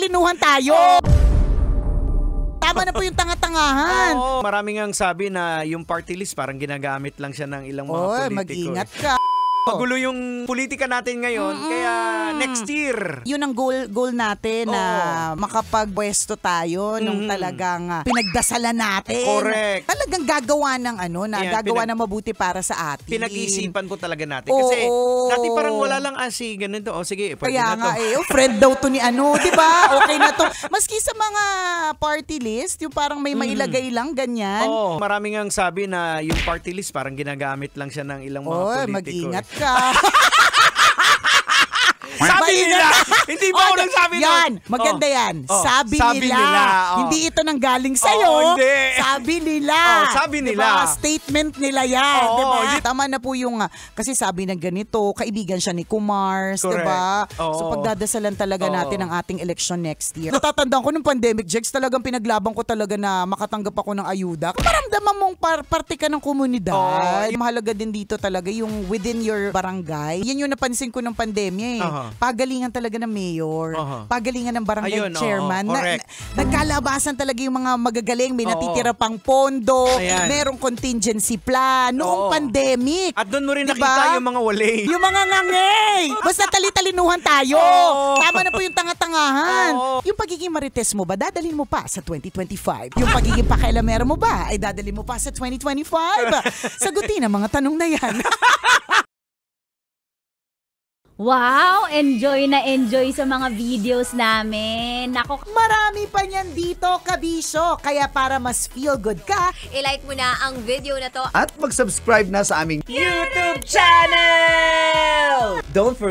Nagtatali-talinuhan tayo. Tama na po yung tanga-tangahan. Oo, maraming ang sabi na yung party list parang ginagamit lang siya ng ilang mga politiko. Mag-ingat ka. Magulo yung politika natin ngayon, kaya next year. Yun ang goal natin na makapagpwesto tayo nung talagang pinagdasalan natin. Correct. Talagang gagawa ng gagawa ng mabuti para sa atin. Pinag-isipan po talaga natin. Kasi dati parang wala lang ganito. O sige, pwede kaya na to. Friend daw to ni di ba? Okay na to. Maski sa mga party list, yung parang may mailagay lang, ganyan. Oo, maraming ang sabi na yung party list parang ginagamit lang siya ng ilang mga politiko. Mag-ingat ka. Sabi nila! Hindi ba ako nagsabi nun? Yan, maganda yan. Sabi nila. Hindi ito nanggaling sa'yo. Hindi. Sabi nila. Sabi nila. Diba? Statement nila yan. Diba? Tama na po yung, kasi sabi ng ganito, kaibigan siya ni Kumars. Correct. Diba? So pagdadasalan talaga natin ang ating election next year. Natatandaan ko nung pandemic, Jex, talagang pinaglaban ko talaga na makatanggap ako ng ayuda. Maramdaman mong parte ka ng komunidad. Mahalaga din dito talaga yung within your barangay. Yan yung napansin ko ng pandemya Pagalingan talaga ng mayor, pagalingan ng barangay chairman. Nagkalabasan talaga yung mga magagaling, may natitira pang pondo, merong contingency plan noong pandemic. At doon mo rin nakita yung mga walay. Yung mga ngangay. Basta tali-talinuhan tayo. Tama na po yung tanga-tangahan. Yung pagiging marites mo ba, dadalhin mo pa sa 2025? Yung pagiging pakailamero mo ba, ay dadalhin mo pa sa 2025? Sagutin ang mga tanong na yan. Wow! Enjoy na enjoy sa mga videos namin. Nako, marami pa niyan dito, kabisyo. Kaya para mas feel good ka, i-like mo na ang video na to at mag-subscribe na sa aming YouTube channel! Don't forget